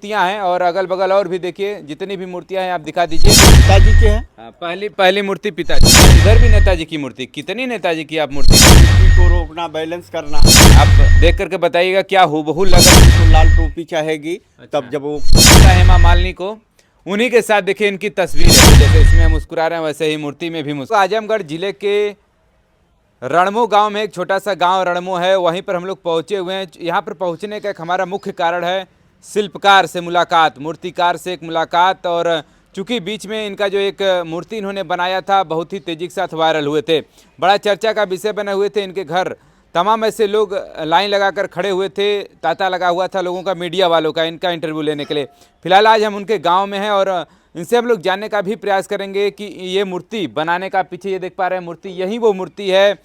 मूर्तियां हैं और अगल बगल और भी देखिए जितनी भी मूर्तियां हैं आप दिखा दीजिए। पिताजी के हैं। हाँ, पहली मूर्ति पिताजी, इधर भी नेताजी की मूर्ति। कितनी नेताजी की आप मूर्ति मूर्ति को रोकना, बैलेंस करना। आप देख करके बताइएगा क्या हूबहू लग रहा है। तो लाल टोपी चाहेगी अच्छा। तब जब वो हेमा मालिनी को उन्हीं के साथ देखिए इनकी तस्वीर है, जैसे इसमें मुस्कुरा रहे हैं वैसे ही मूर्ति में भी मुस्कुरा। आजमगढ़ जिले के रणमो गांव में एक छोटा सा गांव रणमो है, वहीं पर हम लोग पहुंचे हुए हैं। यहाँ पर पहुंचने का एक हमारा मुख्य कारण है शिल्पकार से मुलाकात, मूर्तिकार से एक मुलाकात। और चूंकि बीच में इनका जो एक मूर्ति इन्होंने बनाया था बहुत ही तेजी के साथ वायरल हुए थे, बड़ा चर्चा का विषय बने हुए थे। इनके घर तमाम ऐसे लोग लाइन लगाकर खड़े हुए थे, तांता लगा हुआ था लोगों का, मीडिया वालों का, इनका इंटरव्यू लेने के लिए। फिलहाल आज हम उनके गांव में हैं और इनसे हम लोग जानने का भी प्रयास करेंगे कि ये मूर्ति बनाने का पीछे ये देख पा रहे हैं मूर्ति, यही वो मूर्ति है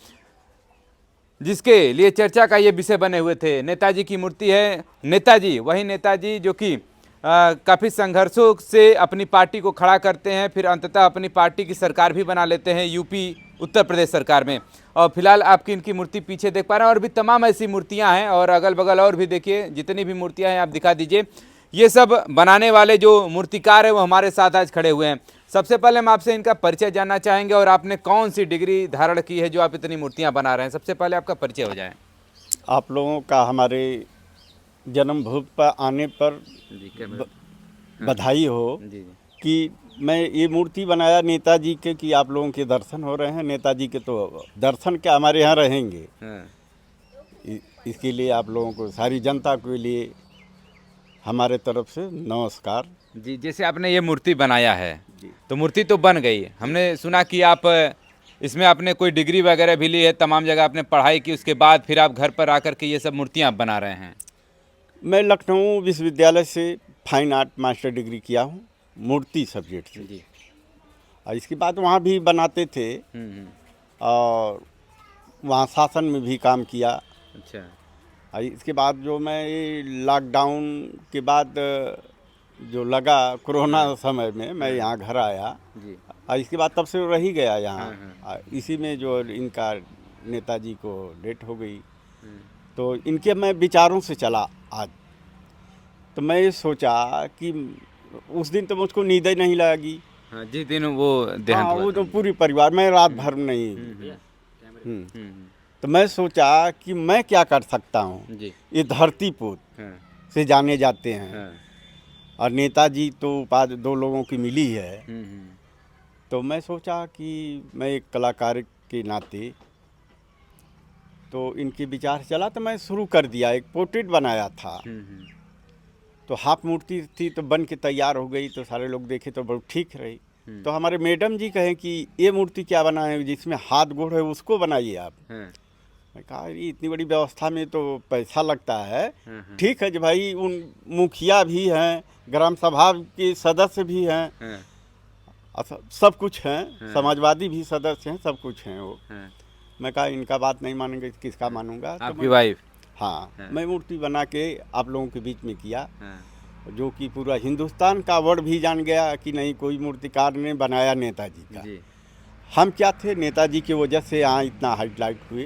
जिसके लिए चर्चा का ये विषय बने हुए थे। नेताजी की मूर्ति है। नेताजी, वही नेताजी जो कि काफ़ी संघर्षों से अपनी पार्टी को खड़ा करते हैं, फिर अंततः अपनी पार्टी की सरकार भी बना लेते हैं यूपी उत्तर प्रदेश सरकार में। और फिलहाल आपकी इनकी मूर्ति पीछे देख पा रहे हैं और भी तमाम ऐसी मूर्तियां हैं और अगल बगल और भी देखिए जितनी भी मूर्तियां हैं आप दिखा दीजिए। ये सब बनाने वाले जो मूर्तिकार है वो हमारे साथ आज खड़े हुए हैं। सबसे पहले हम आपसे इनका परिचय जानना चाहेंगे और आपने कौन सी डिग्री धारण की है जो आप इतनी मूर्तियां बना रहे हैं। सबसे पहले आपका परिचय हो जाए। आप लोगों का हमारे जन्मभूमि पर आने पर बधाई हो जी जी। कि मैं ये मूर्ति बनाया नेताजी के कि आप लोगों के दर्शन हो रहे हैं। नेताजी के तो दर्शन के हमारे यहाँ रहेंगे। हाँ। इसके लिए आप लोगों को, सारी जनता के लिए हमारे तरफ से नमस्कार जी, जैसे आपने ये मूर्ति बनाया है जी। तो मूर्ति तो बन गई, हमने सुना कि आप इसमें आपने कोई डिग्री वगैरह भी ली है, तमाम जगह आपने पढ़ाई की, उसके बाद फिर आप घर पर आकर के ये सब मूर्तियाँ आप बना रहे हैं। मैं लखनऊ विश्वविद्यालय से फाइन आर्ट मास्टर डिग्री किया हूँ, मूर्ति सब्जेक्ट से। जी। और इसके बाद वहाँ भी बनाते थे और वहाँ शासन में भी काम किया। अच्छा। और इसके बाद जो मैं ये लॉकडाउन के बाद जो लगा कोरोना समय में मैं यहाँ घर आया जी। और इसके बाद तब से रह ही गया यहाँ। हाँ। और इसी में जो इनका नेताजी को डेथ हो गई तो इनके मैं विचारों से चला आज। तो मैं ये सोचा कि उस दिन तो मुझको नींद ही नहीं लगी। हाँ, जिस दिन वो देहांत हाँ, हुआ वो था। तो पूरी परिवार, मैं रात भर नहीं। तो मैं सोचा कि मैं क्या कर सकता हूँ। जी। ये धरती पुत्र हाँ। से जाने जाते हैं हाँ। और नेताजी तो उपाधि दो लोगों की मिली है। हम्म। तो मैं सोचा कि मैं एक कलाकार के नाते तो इनके विचार से चला तो मैं शुरू कर दिया। एक पोर्ट्रेट बनाया था तो हाफ मूर्ति थी तो बन के तैयार हो गई तो सारे लोग देखे तो बहुत ठीक रही। तो हमारे मैडम जी कहे कि ये मूर्ति क्या बनाए जिसमें हाथ गोड़ है उसको बनाइए आप। मैं कहा ये इतनी बड़ी व्यवस्था में तो पैसा लगता है। ठीक है जी भाई, उन मुखिया भी हैं, ग्राम सभा के सदस्य भी हैं, सब कुछ हैं, समाजवादी भी सदस्य हैं, सब कुछ हैं वो। मैं कहा इनका बात नहीं मानेंगे किसका मानूंगा। आपकी वाइफ? हाँ, मैं मूर्ति बना के आप लोगों के बीच में किया जो कि पूरा हिंदुस्तान का वर्ड भी जान गया कि नहीं कोई मूर्तिकार ने बनाया नेताजी का। जी। हम क्या थे, नेताजी की वजह से यहाँ इतना हाईलाइट हुए।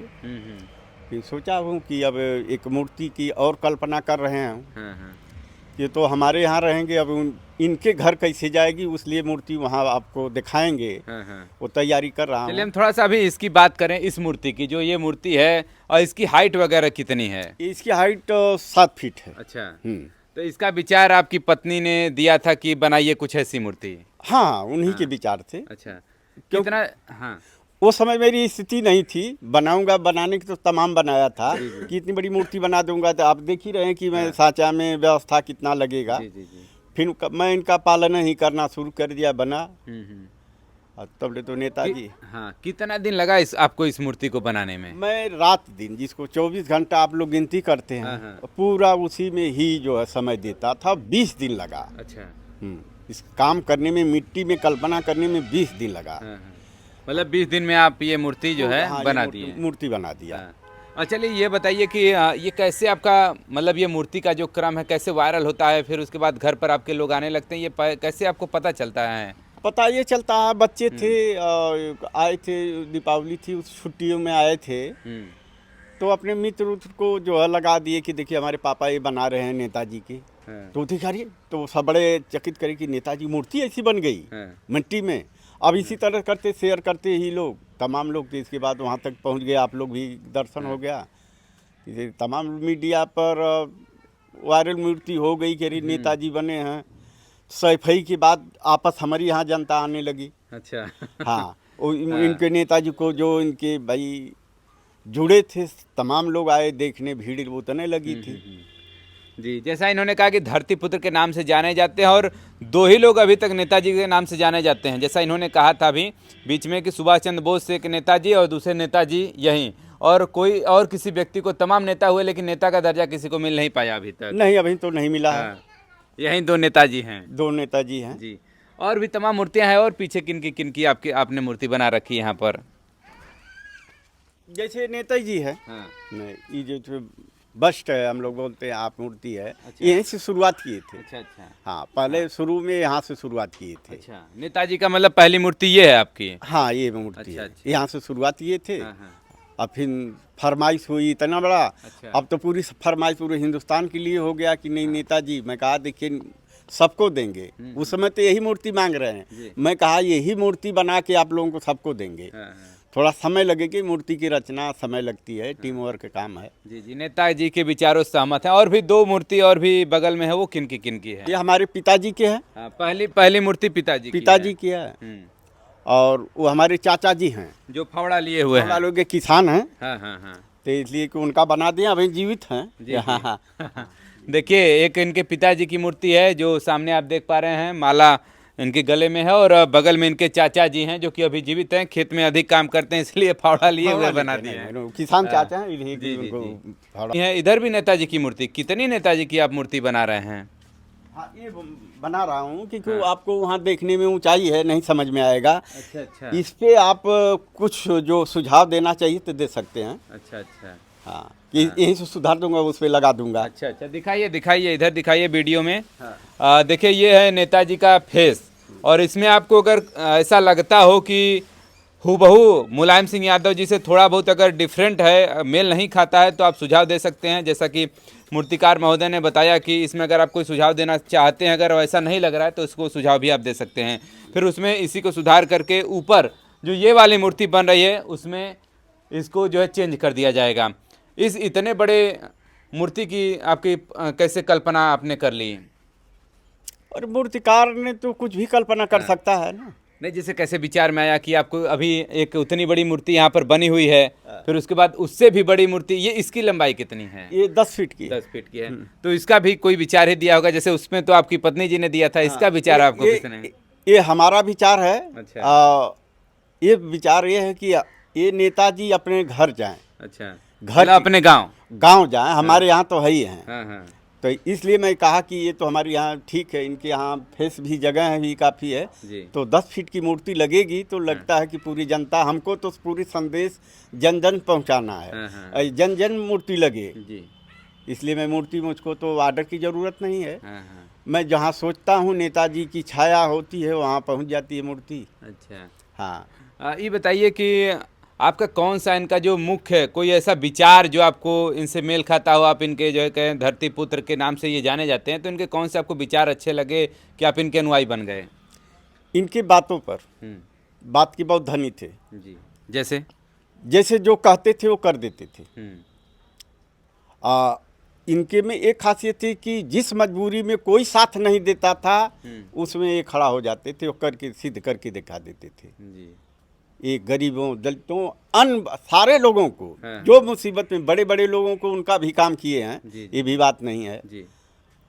फिर सोचा हूँ कि अब एक मूर्ति की और कल्पना कर रहे हैं कि तो हमारे यहाँ रहेंगे, अब इनके घर कैसे जाएगी उसलिए मूर्ति वहाँ आपको दिखाएंगे। वो तैयारी कर रहा हूँ। चलिए हम थोड़ा सा अभी इसकी बात करें, इस मूर्ति की। जो ये मूर्ति है और इसकी हाइट वगैरह कितनी है? इसकी हाइट 7 फीट है। अच्छा। तो इसका विचार आपकी पत्नी ने दिया था कि बनाइए कुछ ऐसी मूर्ति? हाँ, उन्हीं के विचार थे। अच्छा। कितना? हाँ। वो समय मेरी स्थिति नहीं थी, बनाऊंगा, बनाने की तो तमाम बनाया था कि इतनी बड़ी मूर्ति बना दूंगा। तो आप देख ही रहे हैं कि मैं साँचा में व्यवस्था कितना लगेगा। फिर मैं इनका पालन ही करना शुरू कर दिया, बना। और तब ले तो नेताजी। हाँ, कितना दिन लगा आपको इस मूर्ति को बनाने में? मैं रात दिन, जिसको 24 घंटा आप लोग गिनती करते हैं, पूरा उसी में ही जो है समय देता था। 20 दिन लगा। अच्छा। इस काम करने में, मिट्टी में कल्पना करने में 20 दिन लगा। मतलब 20 दिन में आप ये मूर्ति जो है बना दिए? मूर्ति बना दिया। और चलिए ये बताइए कि ये कैसे आपका, मतलब ये मूर्ति का जो क्रम है कैसे वायरल होता है, फिर उसके बाद घर पर आपके लोग आने लगते हैं, ये कैसे आपको पता चलता है? पता ये चलता है, बच्चे थे आए थे, दीपावली थी उस छुट्टियों में आए थे तो अपने मित्र को जो है लगा दिए कि देखिए हमारे पापा ये बना रहे हैं नेताजी की। हाँ। तो दिखाइए, तो सब बड़े चकित करे कि नेताजी मूर्ति ऐसी बन गई हाँ। मिट्टी में। अब इसी तरह करते शेयर करते ही लोग, तमाम लोग, तो इसके बाद वहाँ तक पहुँच गए, आप लोग भी दर्शन हो गया, इसे तमाम मीडिया पर वायरल मूर्ति हो गई कि अरे नेताजी बने हैं। सैफई के बाद आपस हमारी यहाँ जनता आने लगी। अच्छा। हाँ, इनके नेताजी को जो इनके भाई जुड़े थे तमाम लोग आए देखने, भीड़ उतने लगी थी। जी, जैसा इन्होंने कहा कि धरती पुत्र के नाम से जाने जाते हैं और दो ही लोग अभी तक नेताजी के नाम से जाने जाते हैं। जैसा इन्होंने कहा था अभी बीच में कि सुभाष चंद्र बोस एक नेताजी और दूसरे नेताजी यहीं, और कोई और किसी व्यक्ति को, तमाम नेता हुए लेकिन नेता का दर्जा किसी को मिल नहीं पाया अभी तक। नहीं, अभी तो नहीं मिला है। हाँ, यहीं दो नेताजी हैं। दो नेताजी हैं जी, और भी तमाम मूर्तियां हैं। और पीछे किन की आपने मूर्ति बना रखी है यहाँ पर? जैसे नेताजी है, हाँ। नहीं, ये जो बस्ट है, हम लोग बोलते हैं आप मूर्ति है, अच्छा। यहीं से शुरुआत किए थे। अच्छा अच्छा। हाँ, पहले शुरू में यहाँ से शुरुआत किए थे। अच्छा, नेताजी का मतलब पहली मूर्ति ये है आपकी? हाँ, ये मूर्ति अच्छा, है, अच्छा। यहाँ से शुरुआत किए थे। हाँ, हाँ। अब फिर फरमाइश हुई इतना बड़ा। अच्छा। अब तो पूरी फरमाइश पूरे हिंदुस्तान के लिए हो गया कि नहीं नेताजी, मैं कहा देखिए सबको देंगे। उस समय तो यही मूर्ति मांग रहे जी। हैं, मैं कहा यही मूर्ति बना के आप लोगों को सबको देंगे। हाँ, हाँ। थोड़ा समय लगेगी, मूर्ति की रचना समय लगती है, टीम वर्क का काम है। जी जी, नेताजी के विचारों से सहमत हैं। और भी दो मूर्ति और भी बगल में है, वो किन की है? ये हमारे पिताजी के हैं। हाँ, पहली मूर्ति पिताजी पिताजी की है, और वो हमारे चाचा जी हैं, जो फावड़ा लिए हुए हैं। लोग के किसान हैं, हाँ हाँ हाँ। तो इसलिए कि उनका बना दिया, अभी जीवित हैं। जी, हाँ हाँ। देखिए, एक इनके पिताजी की मूर्ति है जो सामने आप देख पा रहे हैं, माला इनके गले में है, और बगल में इनके चाचा जी हैं जो कि अभी जीवित हैं, खेत में अधिक काम करते हैं इसलिए फावड़ा लिए हुए बना दिए हैं। किसान चाचा हैं, इसलिए जी, कि जी, उनको फावड़ा। है। इधर भी नेताजी की मूर्ति, कितनी नेताजी की आप मूर्ति बना रहे हैं? हाँ, ये बना रहा हूँ क्योंकि आपको वहाँ देखने में ऊंचाई है, नहीं समझ में आएगा। अच्छा अच्छा। इस पे आप कुछ जो सुझाव देना चाहिए तो दे सकते हैं। अच्छा अच्छा। हाँ, कि यहीं से सुधार दूंगा, उस पे लगा दूंगा। अच्छा अच्छा, दिखाइए इधर दिखाइए वीडियो में। हाँ। देखिए, ये है नेताजी का फेस, और इसमें आपको अगर ऐसा लगता हो कि हूबहू मुलायम सिंह यादव जी से थोड़ा बहुत अगर डिफरेंट है, मेल नहीं खाता है, तो आप सुझाव दे सकते हैं। जैसा कि मूर्तिकार महोदय ने बताया कि इसमें अगर आप कोई सुझाव देना चाहते हैं, अगर वैसा नहीं लग रहा है तो उसको सुझाव भी आप दे सकते हैं। फिर उसमें इसी को सुधार करके ऊपर जो ये वाली मूर्ति बन रही है उसमें इसको जो है चेंज कर दिया जाएगा। इस इतने बड़े मूर्ति की आपकी कैसे कल्पना आपने कर ली? और मूर्तिकार ने तो कुछ भी कल्पना कर सकता है ना। नहीं, जैसे कैसे विचार में आया कि आपको अभी एक उतनी बड़ी मूर्ति यहाँ पर बनी हुई है, फिर उसके बाद उससे भी बड़ी मूर्ति, ये इसकी लंबाई कितनी है? ये 10 फीट की है। 10 फीट की है। तो इसका भी कोई विचार ही दिया होगा, जैसे उसमें तो आपकी पत्नी जी ने दिया था, इसका विचार आपको किसने? ये हमारा विचार है। अच्छा। ये विचार ये है कि ये नेताजी अपने घर जाएं। अच्छा, घर अपने गांव जाएं, हमारे यहाँ तो है ही हैं। हाँ हाँ। तो इसलिए मैं कहा कि ये तो हमारे यहाँ ठीक है, इनके यहाँ फेस भी जगह है भी काफ़ी है, जी। तो 10 फीट की मूर्ति लगेगी तो लगता है कि पूरी जनता, हमको तो पूरी संदेश जन जन पहुँचाना है, जन जन मूर्ति लगे जी। इसलिए मैं मूर्ति, मुझको तो ऑर्डर की ज़रूरत नहीं है। हाँ हाँ। मैं जहाँ सोचता हूँ नेताजी की छाया होती है वहाँ पहुँच जाती है मूर्ति। अच्छा। हाँ, ये बताइए कि आपका कौन सा इनका जो मुख्य है, कोई ऐसा विचार जो आपको इनसे मेल खाता हो? आप इनके जो है कहें धरती पुत्र के नाम से ये जाने जाते हैं, तो इनके कौन से आपको विचार अच्छे लगे कि आप इनके अनुयायी बन गए? इनकी बातों पर, बात की बहुत धनी थे जी। जैसे जो कहते थे वो कर देते थे। इनके में एक खासियत थी कि जिस मजबूरी में कोई साथ नहीं देता था उसमें ये खड़ा हो जाते थे, वो करके सिद्ध करके दिखा देते थे जी। ये गरीबों, दलितों, अन्य सारे लोगों को, हाँ। जो मुसीबत में, बड़े बड़े लोगों को उनका भी काम किए हैं, जी। ये भी बात नहीं है जी।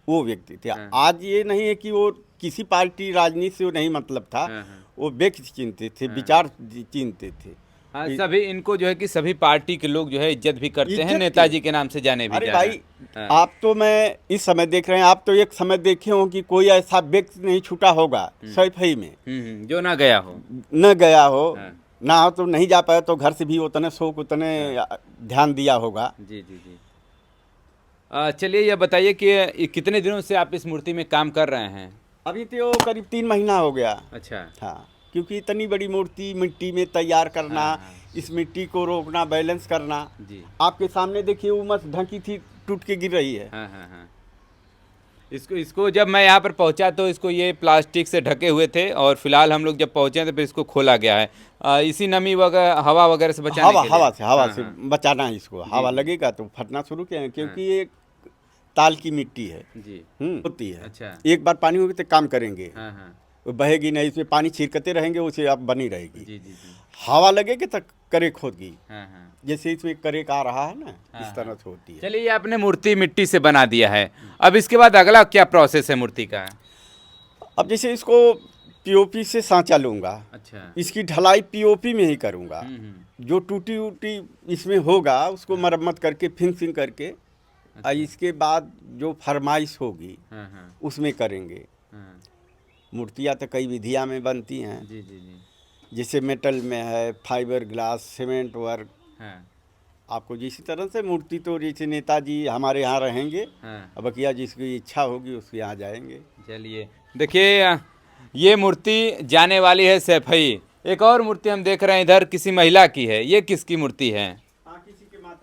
वो व्यक्ति थे। हाँ। आज ये नहीं है कि वो किसी पार्टी राजनीति से वो नहीं मतलब था। हाँ, हाँ। वो व्यक्ति चिंतित थे, विचार चिंतित थे। हाँ, सभी इनको जो है कि सभी पार्टी के लोग जो है इज्जत भी करते हैं, इज्जत नेताजी के नाम से जाने भी अरे जा भाई, रहे हैं। आप तो मैं इस समय देख रहे हैं, आप तो एक समय देखे हो कि कोई ऐसा व्यक्ति नहीं छूटा होगा सैफई में जो ना गया हो, न गया हो, हाँ। ना हो तो नहीं जा पाया तो घर से भी उतने शौक, उतने ध्यान दिया होगा। जी जी जी। चलिए, यह बताइए कि कितने दिनों से आप इस मूर्ति में काम कर रहे हैं? अभी तो करीब 3 महीना हो गया। अच्छा। हाँ, क्योंकि इतनी बड़ी मूर्ति मिट्टी में तैयार करना, हाँ। इस मिट्टी को रोकना, बैलेंस करना। जी। आपके सामने देखिए वो मस्त ढकी थी, टूट के गिर रही है। हाँ हाँ हाँ। इसको जब मैं यहाँ पर पहुँचा तो इसको ये प्लास्टिक से ढके हुए थे और फिलहाल हम लोग जब पहुँचे तो फिर इसको खोला गया है इसी नमी वगैरह हवा वगैरह से बचाने के लिए। हवा हाँ, से हाँ। बचाना है इसको। हवा लगेगा तो फटना शुरू किया, क्योंकि ये ताल की मिट्टी है। जी। होती है। अच्छा। एक बार पानी होगी तो काम करेंगे, हाँ हाँ। वो बहेगी नहीं, इसमें पानी छिड़कते रहेंगे, उसे आप बनी रहेगी। जी जी जी। हवा लगेगी तो करेक होगी, हाँ हाँ। जैसे इसमें करेक आ रहा है ना, हाँ, इस तरह से होती है। चलिए, ये आपने मूर्ति मिट्टी से बना दिया है, अब इसके बाद अगला क्या प्रोसेस है मूर्ति का? अब जैसे इसको पीओपी से सांचा लूँगा, अच्छा। इसकी ढलाई पीओपी में ही करूँगा। हम्म। जो टूटी उटी इसमें होगा उसको मरम्मत करके फिनिशिंग करके, और इसके बाद जो फरमाइश होगी हाँ हाँ। उसमें करेंगे। हाँ। मूर्तियाँ तो कई विधियाँ में बनती हैं, जी जी जी। जैसे मेटल में है, फाइबर ग्लास, सीमेंट वर्क। हाँ आपको जिस तरह से मूर्ति, तो जैसे नेताजी हमारे यहाँ रहेंगे, हाँ। अब बकिया जिसकी इच्छा होगी उसके यहाँ जाएंगे। चलिए देखिए, ये मूर्ति जाने वाली है सैफई। एक और मूर्ति हम देख रहे हैं इधर, किसी महिला की है, ये किसकी मूर्ति है?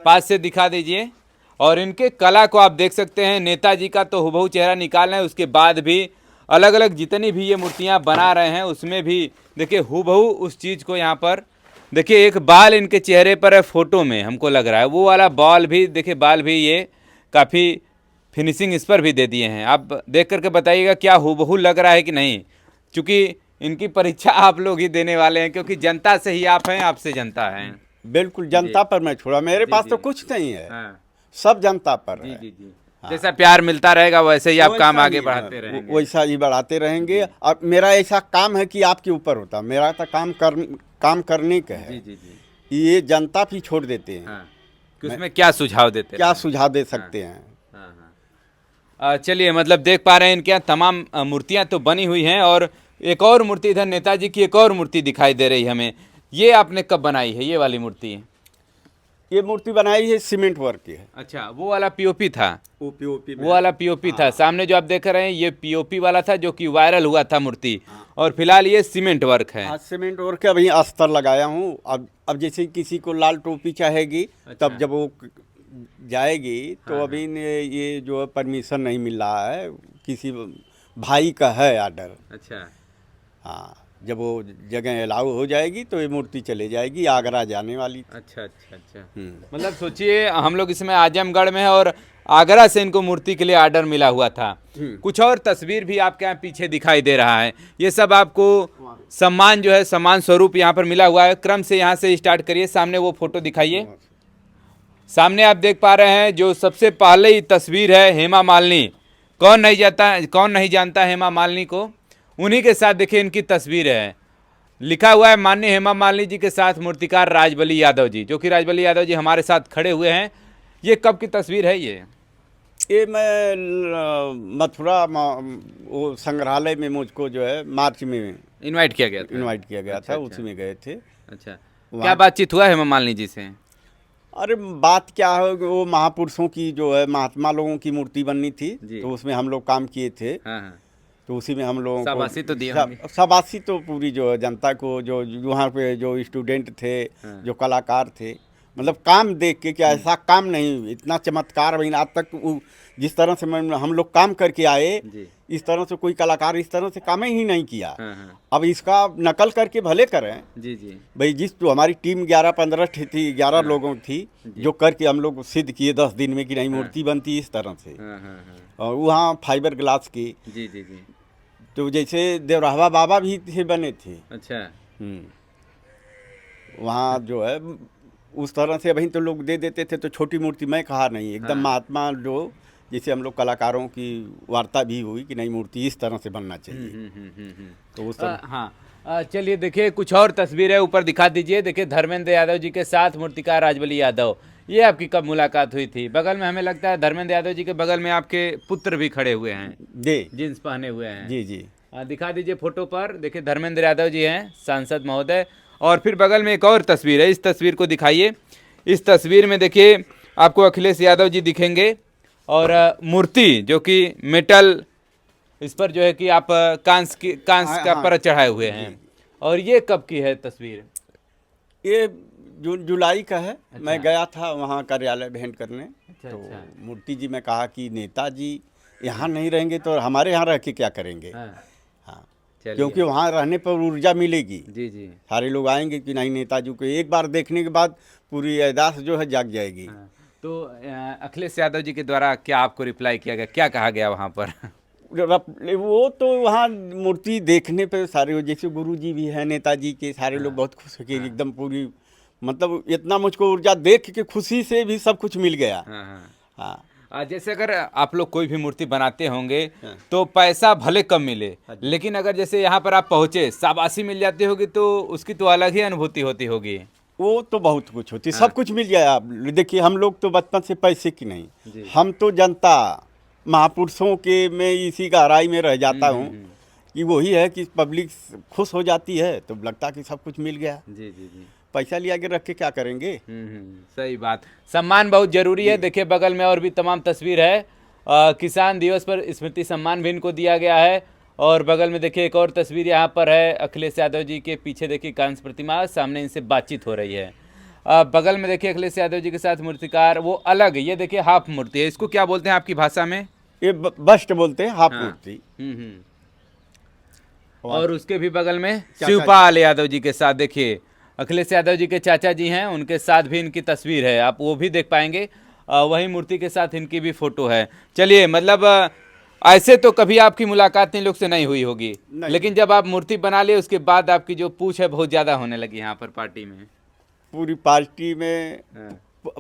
पास से दिखा दीजिए। और इनके कला को आप देख सकते हैं, नेताजी का तो हुबहू चेहरा निकाल रहे हैं, उसके बाद भी अलग अलग जितनी भी ये मूर्तियां बना रहे हैं उसमें भी देखिए हुबहू उस चीज़ को यहाँ पर देखिए, एक बाल इनके चेहरे पर है फोटो में, हमको लग रहा है वो वाला बाल भी देखिए, बाल भी ये काफ़ी फिनिशिंग इस पर भी दे दिए हैं। आप देख करके बताइएगा क्या हुबहू लग रहा है कि नहीं, क्योंकि इनकी परीक्षा आप लोग ही देने वाले हैं, क्योंकि जनता से ही आप हैं, आपसे जनता है। बिल्कुल जनता पर मैं छोड़ा, मेरे पास जी। तो कुछ नहीं है, हाँ। सब जनता पर जी है। जी जी। जैसा प्यार मिलता रहेगा वैसे ही आप काम वैसा आगे ही, बढ़ाते रहेंगे। वैसा ही बढ़ाते रहेंगे। और मेरा ऐसा काम है कि आपके ऊपर होता, मेरा तो काम करने का जी है, जी जी। ये जनता भी छोड़ देते हैं। हाँ, कि उसमें क्या सुझाव देते क्या हैं? सुझाव दे सकते हैं। हाँ हाँ। चलिए, मतलब देख पा रहे हैं इनके यहाँ तमाम मूर्तियाँ तो बनी हुई हैं, और एक और मूर्ति इधर नेताजी की एक और मूर्ति दिखाई दे रही है हमें। ये आपने कब बनाई है ये वाली मूर्ति? ये मूर्ति बनाई है सीमेंट वर्क की है। अच्छा, वो वाला पीओपी था? वो पीओपी वो वाला पीओपी था। सामने जो आप देख रहे हैं ये पीओपी वाला था, जो कि वायरल हुआ था मूर्ति, और फिलहाल ये सीमेंट वर्क है। आज सीमेंट वर्क का अभी अस्तर लगाया हूँ। अब जैसे किसी को लाल टोपी चाहेगी, तब जब वो जाएगी तो अभी ये जो परमिशन नहीं मिल रहा है, किसी भाई का है ऑर्डर। अच्छा। हाँ, जब वो जगह अलाउ हो जाएगी तो ये मूर्ति चले जाएगी, आगरा जाने वाली। अच्छा अच्छा अच्छा। हम्म। मतलब सोचिए, हम लोग इसमें आजमगढ़ में हैं और आगरा से इनको मूर्ति के लिए ऑर्डर मिला हुआ था। कुछ और तस्वीर भी आपके यहाँ पीछे दिखाई दे रहा है, ये सब आपको सम्मान जो है, सम्मान स्वरूप यहाँ पर मिला हुआ है। क्रम से यहाँ से स्टार्ट करिए, सामने वो फोटो दिखाइए। सामने आप देख पा रहे हैं जो सबसे पहले ही तस्वीर है हेमा मालिनी। कौन नहीं जानता हेमा मालिनी को? उन्हीं के साथ देखिए इनकी तस्वीर है, लिखा हुआ है माननीय हेमा मालिनी जी के साथ मूर्तिकार राजबली यादव जी, जो कि राजबली यादव जी हमारे साथ खड़े हुए हैं। ये कब की तस्वीर है ये मैं मथुरा वो संग्रहालय में मुझको जो है मार्च में इनवाइट किया गया था? इनवाइट किया गया अच्छा, था, अच्छा। उसी में गए थे। अच्छा, क्या बातचीत हुआ हेमा मालिनी जी से? अरे बात क्या है, वो महापुरुषों की जो है, महात्मा लोगों की मूर्ति बननी थी, तो उसमें हम लोग काम किए थे। हाँ हाँ। तो उसी में हम लोगों शाबाशी तो दिए होंगे। शाबाशी तो पूरी जो है जनता को, जो वहाँ पे जो स्टूडेंट थे, जो कलाकार थे, मतलब काम देख के क्या ऐसा काम नहीं, इतना चमत्कार भाई आज तक जिस तरह से हम लोग काम करके आए, इस तरह से कोई कलाकार इस तरह से काम ही नहीं किया। हाँ हाँ। अब इसका नकल करके भले करें। जी जी। भाई जो हमारी टीम 11-15 थी, 11 लोगों थी, जो करके हम लोग सिद्ध किए 10 दिन में कि नहीं मूर्ति बनती इस तरह से। हाँ हाँ हाँ। और वहाँ फाइबर ग्लास की, जी जी जी। तो जैसे देवराहा बाबा भी थे, बने थे। अच्छा। वहाँ जो है उस तरह से अभी तो लोग दे देते थे, तो छोटी मूर्ति मैं कहा नहीं, एकदम महात्मा जो जैसे हम लोग कलाकारों की वार्ता भी हुई कि नहीं मूर्ति इस तरह से बनना चाहिए। तो उस तरह हाँ। चलिए देखिए, कुछ और तस्वीर है, ऊपर दिखा दीजिए। देखिए धर्मेंद्र यादव जी के साथ मूर्तिकार राजबली यादव, ये आपकी कब मुलाकात हुई थी? बगल में हमें लगता है धर्मेंद्र यादव जी के बगल में आपके पुत्र भी खड़े हुए हैं, जी, जींस पहने हुए हैं। जी जी। दिखा दीजिए फोटो पर। देखिए धर्मेंद्र यादव जी हैं, सांसद महोदय, और फिर बगल में एक और तस्वीर है, इस तस्वीर को दिखाइए। इस तस्वीर में देखिए आपको अखिलेश यादव जी दिखेंगे, और मूर्ति जो कि मेटल, इस पर जो है कि आप कांस का परत चढ़ाए हुए हैं। और ये कब की है तस्वीर? ये जुलाई का है। मैं गया था वहाँ कार्यालय भेंट करने। अच्छा, तो अच्छा। मूर्ति जी में कहा कि नेताजी यहाँ नहीं रहेंगे तो हमारे यहाँ रह के क्या करेंगे। हाँ, हाँ, चलिए। क्योंकि वहाँ रहने पर ऊर्जा मिलेगी। जी जी। सारे लोग आएंगे कि नहीं, नेताजी को एक बार देखने के बाद पूरी याददाश्त जो है जाग जाएगी। हाँ, तो अखिलेश यादव जी के द्वारा क्या आपको रिप्लाई किया गया, क्या कहा गया वहाँ पर? वो तो वहाँ मूर्ति देखने पे सारे, जैसे गुरु जी भी हैं नेताजी के, सारे लोग बहुत खुश कि एकदम पूरी, मतलब इतना मुझको ऊर्जा देख के खुशी से भी सब कुछ मिल गया। हाँ हाँ। हाँ, जैसे अगर आप लोग कोई भी मूर्ति बनाते होंगे हाँ। तो पैसा भले कम मिले, हाँ। लेकिन अगर जैसे यहाँ पर आप पहुँचे शाबाशी मिल जाती होगी तो उसकी तो अलग ही अनुभूति होती होगी। वो तो बहुत कुछ होती, सब कुछ मिल जाए। आप देखिए, हम लोग तो बचपन से पैसे की नहीं, जी। हम तो जनता महापुरुषों के में इसी गहराई में रह जाता हूँ कि वही है कि पब्लिक खुश हो जाती है तो लगता कि सब कुछ मिल गया। जी जी जी। पैसा लिया के रख के क्या करेंगे। सही बात। सम्मान बहुत जरूरी है। देखिए बगल में और भी तमाम तस्वीर है। किसान दिवस पर स्मृति सम्मान भी इनको दिया गया है। और बगल में देखिए एक और तस्वीर यहाँ पर है अखिलेश यादव जी के पीछे, देखिए कांस्य प्रतिमा, सामने इनसे बातचीत हो रही है। बगल में देखिए अखिलेश यादव जी के साथ मूर्तिकार वो अलग, ये देखिए हाफ मूर्ति है, इसको क्या बोलते हैं आपकी भाषा में? ये बस्ट बोलते हैं, हाफ हाँ। मूर्ति। और उसके भी बगल में चाचा शिवपाल यादव जी के साथ देखिए अखिलेश यादव जी के चाचा जी हैं, उनके साथ भी इनकी तस्वीर है, आप वो भी देख पाएंगे। वही मूर्ति के साथ इनकी भी फोटो है। चलिए, मतलब ऐसे तो कभी आपकी मुलाकात इन लोग से नहीं हुई होगी, लेकिन जब आप मूर्ति बना लिए उसके बाद आपकी जो पूछ है बहुत ज्यादा होने लगी यहाँ पर पार्टी में। पूरी पार्टी में हाँ।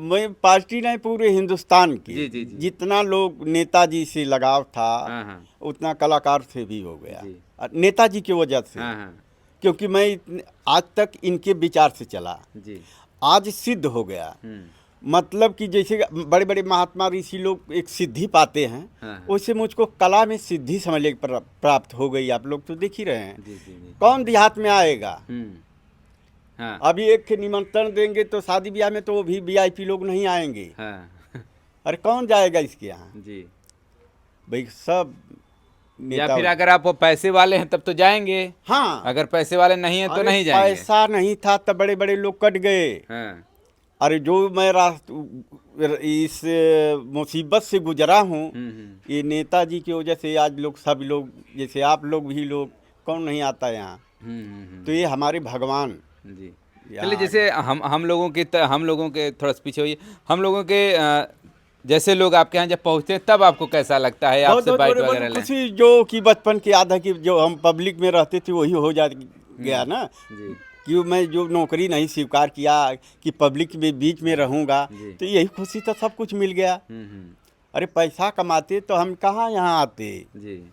मैं पार्टी नहीं, पूरे हिंदुस्तान की जी, जी, जी। जितना लोग नेताजी से लगाव था हाँ, हाँ। उतना कलाकार से भी हो गया जी। नेताजी की वजह से। हाँ, हाँ। क्योंकि मैं आज तक इनके विचार से चला, जी। आज सिद्ध हो गया। मतलब कि जैसे बड़े बड़े महात्मा ऋषि लोग एक सिद्धि पाते हैं, हाँ। वैसे मुझको कला में सिद्धि समझ प्राप्त हो गई। आप लोग तो देख ही रहे हैं। जी, जी, जी। कौन देहात में आएगा। हाँ। अभी एक निमंत्रण देंगे तो शादी ब्याह में तो वो भी वीआईपी लोग नहीं आएंगे। हाँ। अरे कौन जाएगा इसके यहाँ। जी। भाई सब या नेता। फिर अगर आप पैसे वाले हैं तब तो जाएंगे, हाँ, अगर पैसे वाले नहीं हैं तो अरे नहीं जाएंगे। पैसा नहीं था तब बड़े बड़े लोग कट गए। हाँ। अरे जो मैं इस मुसीबत से गुजरा हूँ, ये नेताजी की वजह से आज लोग, सब लोग, जैसे आप लोग भी लोग, कौन नहीं आता यहाँ। तो ये हमारे भगवान। जी। चलिए, जैसे हम लोगों के थोड़ा सा पीछे होइए, हम लोगों के जैसे लोग आपके यहाँ जब पहुँचते हैं तब आपको कैसा लगता है? आपसे बाइट वगैरह लें। खुशी जो कि बचपन की याद है कि जो हम पब्लिक में रहते थे वही हो जा गया ना। जी। कि मैं जो नौकरी नहीं स्वीकार किया कि पब्लिक में बीच में रहूँगा, तो यही खुशी तो सब कुछ मिल गया। अरे पैसा कमाते तो हम कहाँ यहाँ आते। जी।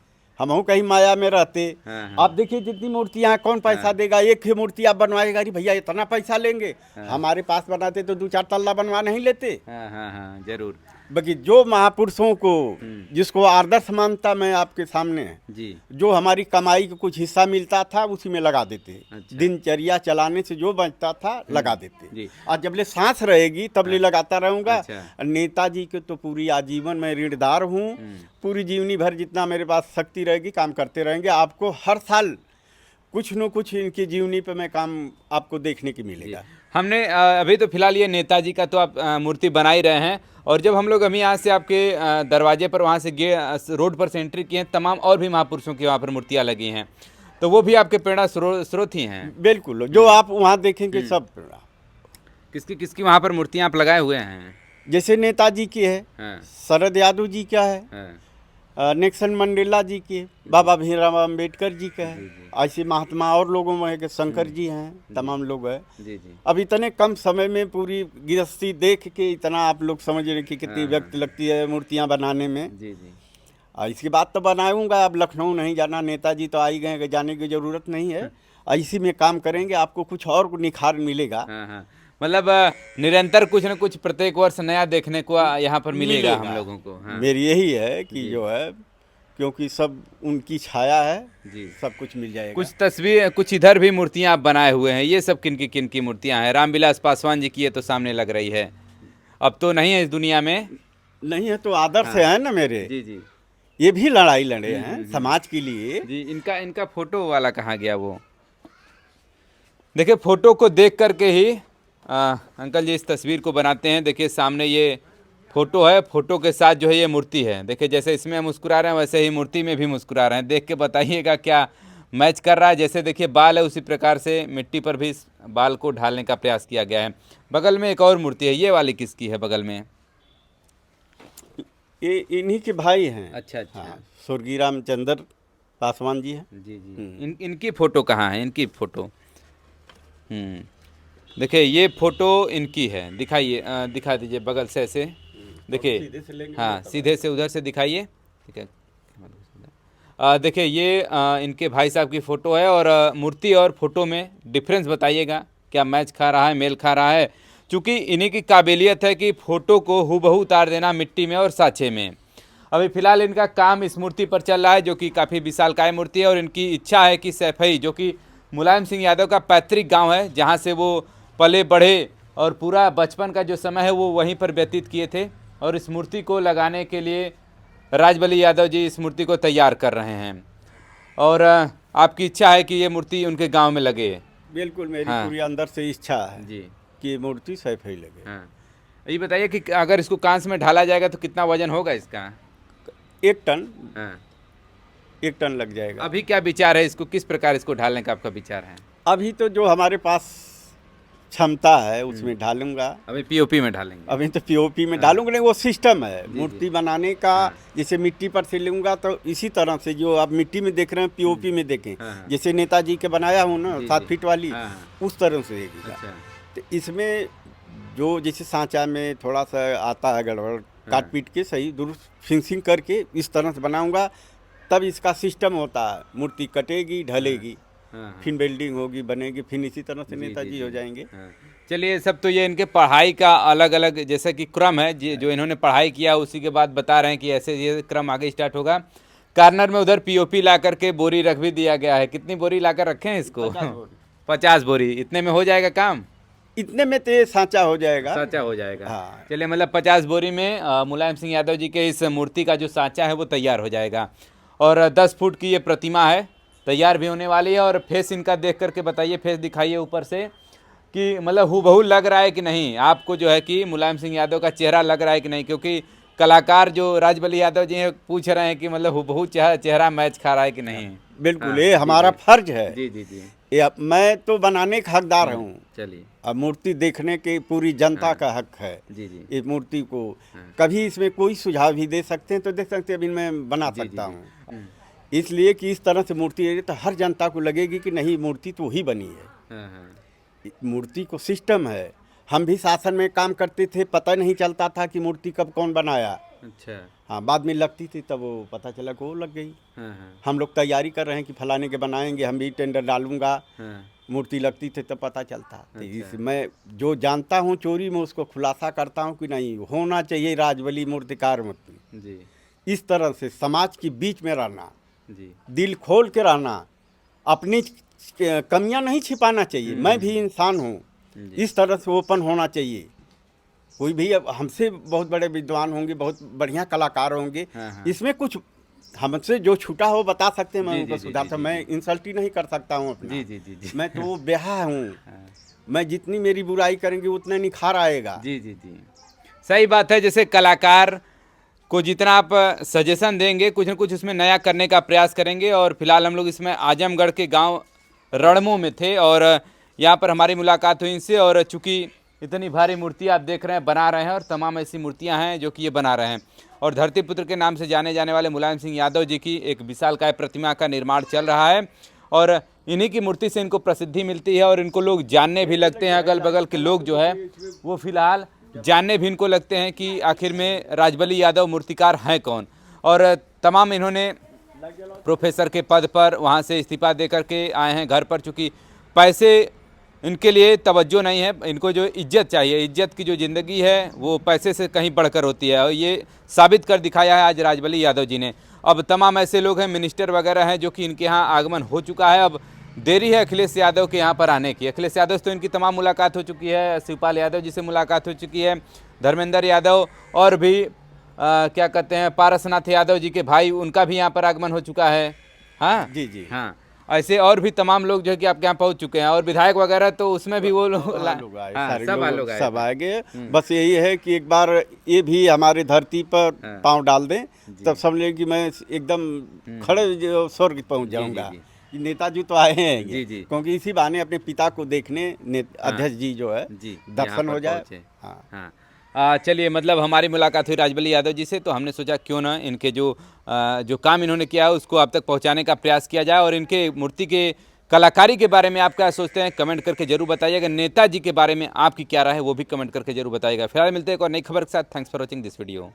हम कहीं माया में रहते। हाँ। आप देखिए जितनी मूर्तियाँ, कौन पैसा देगा। एक ही मूर्ति आप बनवाएगा, अरे भैया इतना पैसा लेंगे। हमारे पास बनाते तो 2-4 तल्ला बनवा नहीं लेते। हाँ हाँ हाँ, जरूर। बाकी जो महापुरुषों को, जिसको आदर्श मानता मैं आपके सामने, जी। जो हमारी कमाई का कुछ हिस्सा मिलता था उसी में लगा देते। अच्छा। दिनचर्या चलाने से जो बचता था लगा देते। जी। और जब ले सांस रहेगी तब ले लगाता रहूंगा। अच्छा। नेताजी के तो पूरी आजीवन मैं ऋणदार हूँ। पूरी जीवनी भर जितना मेरे पास शक्ति रहेगी काम करते रहेंगे। आपको हर साल कुछ न कुछ इनकी जीवनी पे मैं काम आपको देखने की मिलेगा। हमने अभी तो फिलहाल ये नेताजी का तो आप मूर्ति बना ही रहे हैं, और जब हम लोग अभी यहाँ से आपके दरवाजे पर वहाँ से रोड पर से एंट्री किए हैं, तमाम और भी महापुरुषों की वहाँ पर मूर्तियाँ लगी हैं, तो वो भी आपके प्रेरणा स्रोत ही हैं। बिल्कुल, जो आप वहाँ देखेंगे सब प्रेरणा। किसकी किसकी वहाँ पर मूर्तियाँ आप लगाए हुए हैं? जैसे नेताजी की है, हाँ। शरद यादव जी का है, हाँ। नेल्सन मंडेला जी के, बाबा भीमराव अम्बेडकर जी का है। ऐसे महात्मा और लोगों में है कि शंकर जी हैं, तमाम लोग हैं। जी जी। अब इतने कम समय में पूरी गृहस्थी देख के इतना आप लोग समझ रहे कि कितनी वक्त लगती है मूर्तियां बनाने में। जी जी। इसके बाद तो बनाऊंगा। अब लखनऊ नहीं जाना, नेताजी तो आ ही गए, जाने की ज़रूरत नहीं है। इसी में काम करेंगे, आपको कुछ और निखार मिलेगा। हाँ हाँ, मतलब निरंतर कुछ न कुछ प्रत्येक वर्ष नया देखने को यहाँ पर मिलेगा हम लोगों को। हाँ। मेरी यही है कि जो है, क्योंकि सब उनकी छाया है, जी। सब कुछ मिल जाएगा। कुछ तस्वीर, कुछ इधर भी मूर्तियाँ आप बनाए हुए हैं, ये सब किन की मूर्तियाँ हैं? रामविलास पासवान जी की ये तो सामने लग रही है, अब तो नहीं है इस दुनिया में। नहीं है तो आदर्श है ना मेरे। जी जी। ये भी लड़ाई लड़े हैं समाज के लिए। जी। इनका फोटो वाला कहाँ गया वो? देखिए फोटो को देख करके ही अंकल जी इस तस्वीर को बनाते हैं। देखिए सामने ये फोटो है, फोटो के साथ जो है ये मूर्ति है। देखिए जैसे इसमें मुस्कुरा रहे हैं वैसे ही मूर्ति में भी मुस्कुरा रहे हैं। देख के बताइएगा क्या मैच कर रहा है। जैसे देखिए बाल है उसी प्रकार से मिट्टी पर भी इस बाल को ढालने का प्रयास किया गया है। बगल में एक और मूर्ति है, ये वाली किसकी है बगल में? ये इन्हीं के भाई हैं। अच्छा अच्छा। हाँ, स्वर्गीय रामचंद्र पासवान जी हैं। जी जी। इनकी फोटो कहाँ है? इनकी फोटो देखिए ये फोटो इनकी है। दिखाइए, दिखा दीजिए बगल से ऐसे। देखिए सीधे से लेंगे हाँ, तो सीधे से उधर से दिखाइए। ठीक है, देखिए ये इनके भाई साहब की फ़ोटो है। और मूर्ति और फोटो में डिफरेंस बताइएगा, क्या मैच खा रहा है, मेल खा रहा है? चूँकि इन्हीं की काबिलियत है कि फ़ोटो को हूबहू उतार देना मिट्टी में और साँचे में। अभी फ़िलहाल इनका काम इस मूर्ति पर चल रहा है, जो कि काफ़ी विशालकाय मूर्ति है। और इनकी इच्छा है कि सैफई, जो कि मुलायम सिंह यादव का पैतृक गांव है, जहां से वो पले बढ़े और पूरा बचपन का जो समय है वो वहीं पर व्यतीत किए थे। और इस मूर्ति को लगाने के लिए राजबली यादव जी इस मूर्ति को तैयार कर रहे हैं। और आपकी इच्छा है कि ये मूर्ति उनके गांव में लगे? बिल्कुल, मेरी हाँ। पूरी अंदर से इच्छा है जी कि ये मूर्ति सैफई लगे। हाँ। ये बताइए कि अगर इसको कांस में ढाला जाएगा तो कितना वजन होगा इसका? 1 टन, हाँ। 1 टन लग जाएगा। अभी क्या विचार है, इसको किस प्रकार इसको ढालने का आपका विचार है? अभी तो जो हमारे पास क्षमता है उसमें ढालूंगा। अभी पीओपी में ढालेंगे? अभी तो पीओपी में डालूंगा नहीं, वो सिस्टम है जी, मूर्ति जी। बनाने का। हाँ। जैसे मिट्टी पर से लूंगा तो इसी तरह से जो आप मिट्टी में देख रहे हैं पीओपी में देखें, हाँ। जैसे नेताजी के बनाया हूँ ना जी, 7 जी। फीट वाली, हाँ। उस तरह से देखेगा। अच्छा। तो इसमें जो जैसे सांचा में थोड़ा सा आता है गड़बड़, काट पीट के सही दुरुस्त फिनिशिंग करके इस तरह से बनाऊंगा, तब इसका सिस्टम होता है। मूर्ति कटेगी, ढलेगी, हाँ। फिर बिल्डिंग होगी, बनेगी, फिर इसी तरह से जी, नेताजी जी, हो जी। जाएंगे। हाँ। चलिए, सब तो ये इनके पढ़ाई का अलग अलग जैसे कि क्रम है, जो इन्होंने पढ़ाई किया उसी के बाद बता रहे हैं कि ऐसे ये क्रम आगे स्टार्ट होगा। कार्नर में उधर पीओपी ला करके बोरी रख भी दिया गया है। कितनी बोरी ला कर रखे हैं इसको? 50 बोरी। 50 बोरी। इतने में हो जाएगा काम? इतने में तो ये सांचा हो जाएगा। सांचा हो जाएगा। हाँ। चलिए, मतलब 50 बोरी में मुलायम सिंह यादव जी के इस मूर्ति का जो सांचा है वो तैयार हो जाएगा। और 10 फुट की ये प्रतिमा है, तैयार भी होने वाली है। और फेस इनका देख करके बताइए, फेस दिखाइए ऊपर से, कि मतलब हूबहू लग रहा है कि नहीं आपको, जो है कि मुलायम सिंह यादव का चेहरा लग रहा है कि नहीं? क्योंकि कलाकार जो राजबली यादव जी हैं पूछ रहे हैं कि मतलब हूबहू चेहरा मैच खा रहा है कि नहीं। बिल्कुल, हाँ, ये जी, हमारा जी। फर्ज है। जी जी जी। ये मैं तो बनाने का हकदार हूँ, चलिए। अब मूर्ति देखने के पूरी जनता का हक है। जी जी। इस मूर्ति को हाँ। कभी इसमें कोई सुझाव भी दे सकते हैं तो दे सकते हैं, अभी मैं बना जी, जी, सकता जी। हूँ। इसलिए कि इस तरह से मूर्ति है तो हर जनता को लगेगी कि नहीं, मूर्ति तो ही बनी है। हाँ हाँ। मूर्ति को सिस्टम है। हम भी शासन में काम करते थे, पता नहीं चलता था कि मूर्ति कब कौन बनाया। अच्छा। हाँ, बाद में लगती थी तब वो पता चला कि वो लग गई। हाँ हाँ हम लोग तैयारी कर रहे हैं कि फलाने के बनाएंगे, हम भी टेंडर डालूंगा। हाँ। मूर्ति लगती थी तब पता चलता। तो अच्छा। इस मैं जो जानता हूँ चोरी में उसको खुलासा करता हूँ कि नहीं, होना चाहिए राजबली मूर्तिकार मूर्ति। जी इस तरह से समाज के बीच में रहना, जी। दिल खोल के रहना, अपनी कमियां नहीं छिपाना चाहिए। मैं भी इंसान हूँ, जी। इस तरह से ओपन होना चाहिए। कोई भी अब हमसे बहुत बड़े विद्वान होंगे, बहुत बढ़िया कलाकार होंगे, हाँ, हाँ। इसमें कुछ हमसे जो छूटा हो बता सकते हैं, मैं जी, उनको जी, जी, सुधार जी, सकता। जी, मैं इंसल्ट ही नहीं कर सकता हूँ अपना। जी जी जी जी। मैं तो ब्याह हूँ। हाँ। मैं जितनी मेरी बुराई करेंगे उतना निखार आएगा। जी जी जी, सही बात है। जैसे कलाकार को जितना आप सजेशन देंगे, कुछ न कुछ उसमें नया करने का प्रयास करेंगे। और फिलहाल हम लोग इसमें आजमगढ़ के गांव रणमो में थे और यहाँ पर हमारी मुलाकात हुई इनसे। और चूँकि इतनी भारी मूर्ति आप देख रहे हैं, बना रहे हैं, और तमाम ऐसी मूर्तियाँ हैं जो कि ये बना रहे हैं। और धरतीपुत्र के नाम से जाने जाने वाले मुलायम सिंह यादव जी की एक विशालकाय प्रतिमा का निर्माण चल रहा है। और इन्हीं की मूर्ति से इनको प्रसिद्धि मिलती है और इनको लोग जानने भी लगते हैं। अगल बगल के लोग जो है वो फिलहाल जानने भी इनको लगते हैं कि आखिर में राजबली यादव मूर्तिकार हैं कौन। और तमाम इन्होंने प्रोफेसर के पद पर वहाँ से इस्तीफा दे करके आए हैं घर पर। चूँकि पैसे इनके लिए तवज्जो नहीं है, इनको जो इज्जत चाहिए, इज्जत की जो ज़िंदगी है वो पैसे से कहीं बढ़कर होती है। और ये साबित कर दिखाया है आज राजबली यादव जी ने। अब तमाम ऐसे लोग हैं, मिनिस्टर वगैरह हैं, जो कि इनके यहाँ आगमन हो चुका है। अब देरी है अखिलेश यादव के यहाँ पर आने की। अखिलेश यादव से तो इनकी तमाम मुलाकात हो चुकी है, शिवपाल यादव जी से मुलाकात हो चुकी है, धर्मेंद्र यादव, और भी क्या कहते हैं, पारसनाथ यादव जी के भाई, उनका भी यहाँ पर आगमन हो चुका है। हाँ जी जी। हाँ। ऐसे और भी तमाम लोग जो है कि आपके यहाँ पहुँच चुके हैं, और विधायक वगैरह तो उसमें भी वो लोग लोग आए, हाँ, सारे सब लोग आए सब थे। आ गए। बस यही है कि एक बार ये भी हमारे धरती पर हाँ। पांव डाल दें, जी। तब समझ लें कि मैं एकदम खड़े जो स्वर्ग पहुंच जाऊंगा। जी। ये नेताजी तो आए हैं ये, जी, जी। क्योंकि इसी बहाने अपने पिता को देखने हाँ। अध्यक्ष जी जो है जी, यहाँ दर्शन पर हो जाए। पहुँचे। हाँ। हाँ। चलिए, मतलब हमारी मुलाकात हुई राजबली यादव जी से, तो हमने सोचा क्यों ना इनके जो काम इन्होंने किया है उसको आप तक पहुंचाने का प्रयास किया जाए, और इनके मूर्ति के कलाकारी के बारे में आप क्या सोचते हैं कमेंट करके जरूर बताइएगा। नेताजी के बारे में आपकी क्या राय है वो भी कमेंट करके जरूर बताइएगा। फिलहाल मिलते हैं एक और नई खबर के साथ। Thanks for watching this video.